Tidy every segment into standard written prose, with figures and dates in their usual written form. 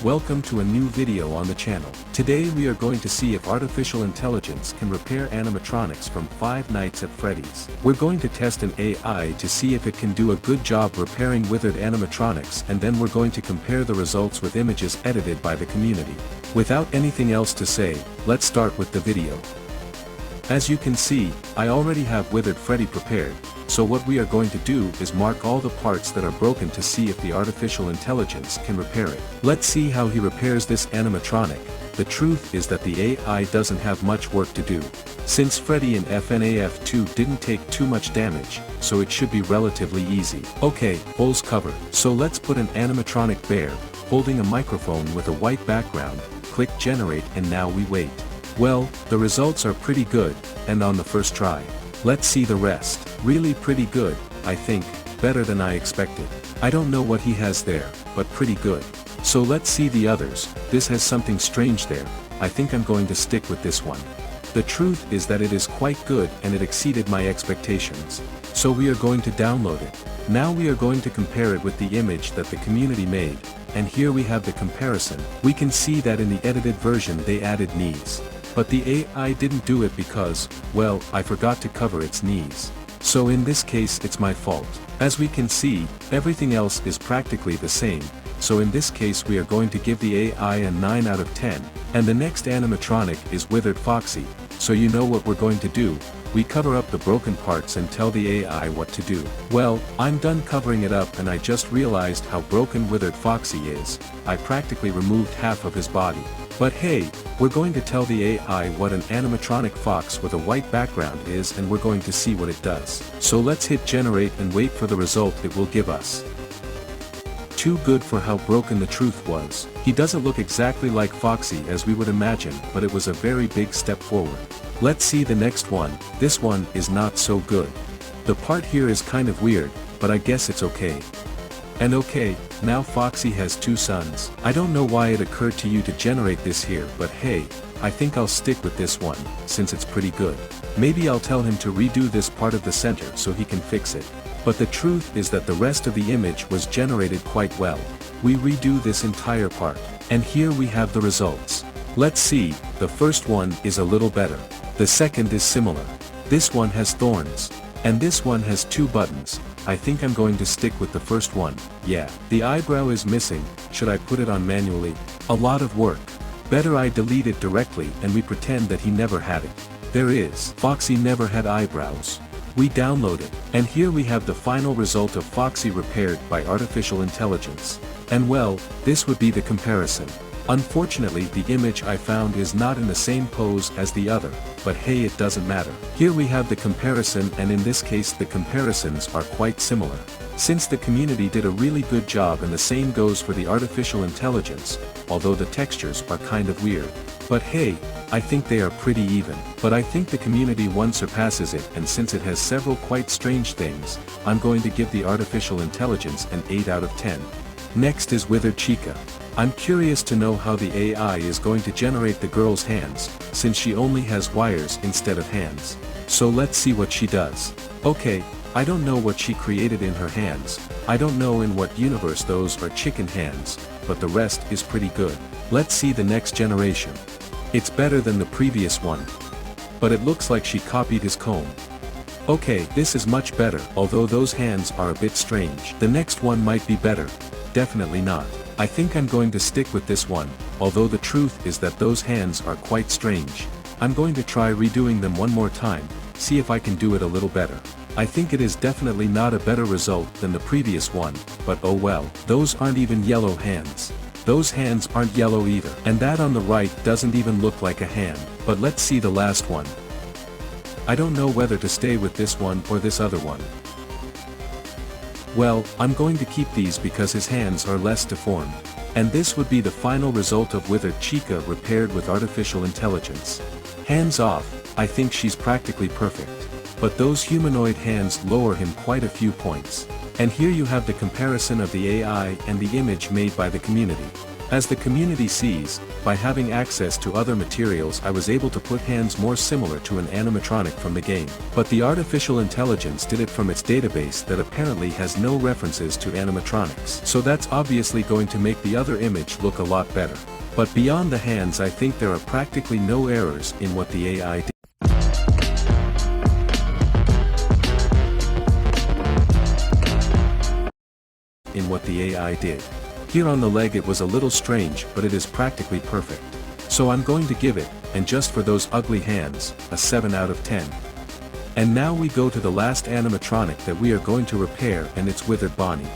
Welcome to a new video on the channel. Today we are going to see if artificial intelligence can repair animatronics from Five Nights at Freddy's. We're going to test an AI to see if it can do a good job repairing withered animatronics, and then we're going to compare the results with images edited by the community. Without anything else to say, let's start with the video. As you can see, I already have Withered Freddy prepared, so what we are going to do is mark all the parts that are broken to see if the artificial intelligence can repair it. Let's see how he repairs this animatronic. The truth is that the AI doesn't have much work to do. Since Freddy in FNAF 2 didn't take too much damage, so it should be relatively easy. Okay, holes covered. So let's put an animatronic bear, holding a microphone with a white background, click generate, and now we wait. Well, the results are pretty good, and on the first try. Let's see the rest. Really pretty good, I think, better than I expected. I don't know what he has there, but pretty good. So let's see the others. This has something strange there. I think I'm going to stick with this one. The truth is that it is quite good and it exceeded my expectations. So we are going to download it. Now we are going to compare it with the image that the community made, and here we have the comparison. We can see that in the edited version they added knees. But the AI didn't do it because, well, I forgot to cover its knees. So in this case it's my fault. As we can see, everything else is practically the same, so in this case we are going to give the AI a 9 out of 10, and the next animatronic is Withered Foxy, so you know what we're going to do. We cover up the broken parts and tell the AI what to do. Well, I'm done covering it up and I just realized how broken Withered Foxy is. I practically removed half of his body. But hey, we're going to tell the AI what an animatronic fox with a white background is, and we're going to see what it does. So let's hit generate and wait for the result it will give us. Too good for how broken the truth was. He doesn't look exactly like Foxy as we would imagine, but it was a very big step forward. Let's see the next one. This one is not so good. The part here is kind of weird, but I guess it's okay. And okay, now Foxy has two sons. I don't know why it occurred to you to generate this here, but hey, I think I'll stick with this one, since it's pretty good. Maybe I'll tell him to redo this part of the center so he can fix it. But the truth is that the rest of the image was generated quite well. We redo this entire part, and here we have the results. Let's see, the first one is a little better. The second is similar. This one has thorns. And this one has two buttons. I think I'm going to stick with the first one. Yeah, the eyebrow is missing. Should I put it on manually? A lot of work. Better I delete it directly and we pretend that he never had it. There is. Foxy never had eyebrows. We download it, and here we have the final result of Foxy repaired by artificial intelligence. And well, this would be the comparison. Unfortunately, the image I found is not in the same pose as the other, but hey, it doesn't matter. Here we have the comparison, and in this case the comparisons are quite similar. Since the community did a really good job, and the same goes for the artificial intelligence, although the textures are kind of weird. But hey, I think they are pretty even. But I think the community one surpasses it, and since it has several quite strange things, I'm going to give the artificial intelligence an 8 out of 10. Next is Withered Chica. I'm curious to know how the AI is going to generate the girl's hands, since she only has wires instead of hands. So let's see what she does. Okay, I don't know what she created in her hands. I don't know in what universe those are chicken hands, but the rest is pretty good. Let's see the next generation. It's better than the previous one. But it looks like she copied his comb. Okay, this is much better, although those hands are a bit strange. The next one might be better. Definitely not. I think I'm going to stick with this one, although the truth is that those hands are quite strange. I'm going to try redoing them one more time, see if I can do it a little better. I think it is definitely not a better result than the previous one, but oh well. Those aren't even yellow hands. Those hands aren't yellow either. And that on the right doesn't even look like a hand. But let's see the last one. I don't know whether to stay with this one or this other one. Well, I'm going to keep these because his hands are less deformed. And this would be the final result of Withered Chica repaired with artificial intelligence. Hands off, I think she's practically perfect. But those humanoid hands lower him quite a few points. And here you have the comparison of the AI and the image made by the community. As the community sees, by having access to other materials I was able to put hands more similar to an animatronic from the game. But the artificial intelligence did it from its database that apparently has no references to animatronics. So that's obviously going to make the other image look a lot better. But beyond the hands, I think there are practically no errors in what the AI did. Here on the leg it was a little strange, but it is practically perfect. So I'm going to give it, and just for those ugly hands, a 7 out of 10. And now we go to the last animatronic that we are going to repair, and it's Withered Bonnie.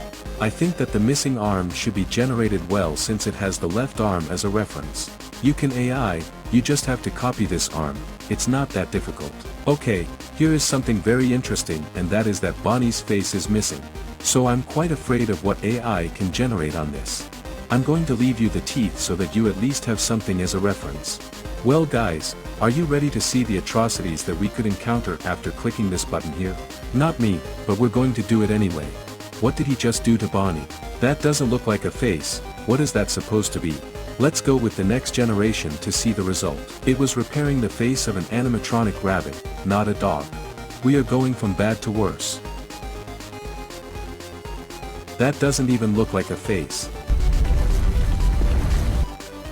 I think that the missing arm should be generated well since it has the left arm as a reference. You can AI, you just have to copy this arm, it's not that difficult. Okay, here is something very interesting, and that is that Bonnie's face is missing. So I'm quite afraid of what AI can generate on this. I'm going to leave you the teeth so that you at least have something as a reference. Well guys, are you ready to see the atrocities that we could encounter after clicking this button here? Not me, but we're going to do it anyway. What did he just do to Bonnie? That doesn't look like a face, what is that supposed to be? Let's go with the next generation to see the result. It was repairing the face of an animatronic rabbit, not a dog. We are going from bad to worse. That doesn't even look like a face.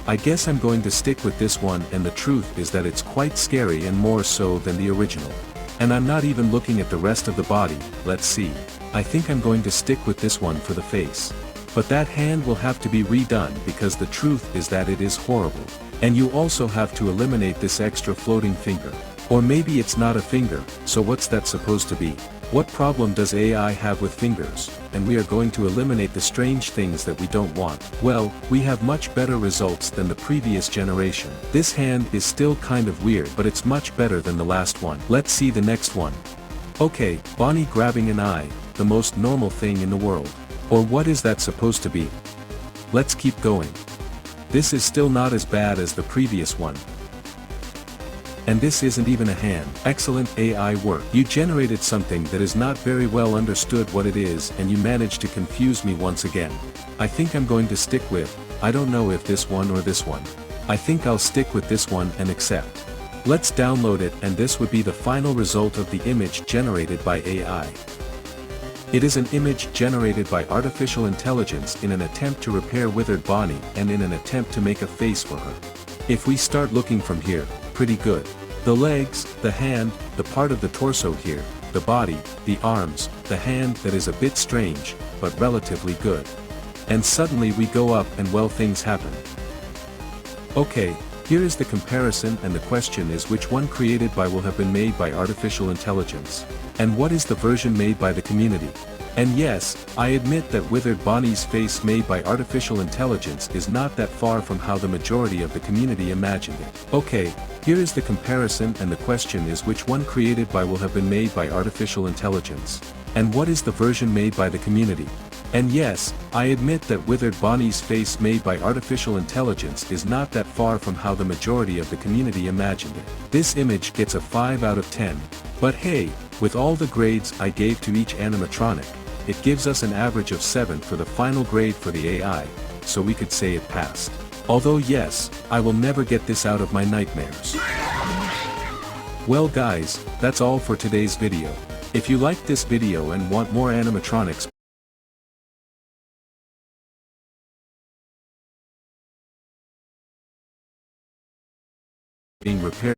I guess I'm going to stick with this one, and the truth is that it's quite scary and more so than the original. And I'm not even looking at the rest of the body, let's see. I think I'm going to stick with this one for the face. But that hand will have to be redone because the truth is that it is horrible. And you also have to eliminate this extra floating finger. Or maybe it's not a finger, so what's that supposed to be? What problem does AI have with fingers? And we are going to eliminate the strange things that we don't want. Well, we have much better results than the previous generation. This hand is still kind of weird, but it's much better than the last one. Let's see the next one. Okay, Bonnie grabbing an eye, the most normal thing in the world. Or what is that supposed to be? Let's keep going. This is still not as bad as the previous one. And this isn't even a hand. Excellent AI work. You generated something that is not very well understood what it is, and you managed to confuse me once again. I think I'm going to stick with, I don't know if this one or this one. I think I'll stick with this one and accept. Let's download it, and this would be the final result of the image generated by AI. It is an image generated by artificial intelligence in an attempt to repair Withered Bonnie and in an attempt to make a face for her. If we start looking from here, pretty good. The legs, the hand, the part of the torso here, the body, the arms, the hand that is a bit strange, but relatively good. And suddenly we go up and well, things happen. Okay, here is the comparison, and the question is which one created by will have been made by artificial intelligence. And what is the version made by the community? And yes, I admit that Withered Bonnie's face made by artificial intelligence is not that far from how the majority of the community imagined it. Okay, here is the comparison, and the question is which one created by will have been made by artificial intelligence. And what is the version made by the community? And yes, I admit that Withered Bonnie's face made by artificial intelligence is not that far from how the majority of the community imagined it. This image gets a 5 out of 10. But hey, with all the grades I gave to each animatronic, it gives us an average of 7 for the final grade for the AI, so we could say it passed. Although yes, I will never get this out of my nightmares. Well guys, that's all for today's video. If you liked this video and want more animatronics being repaired,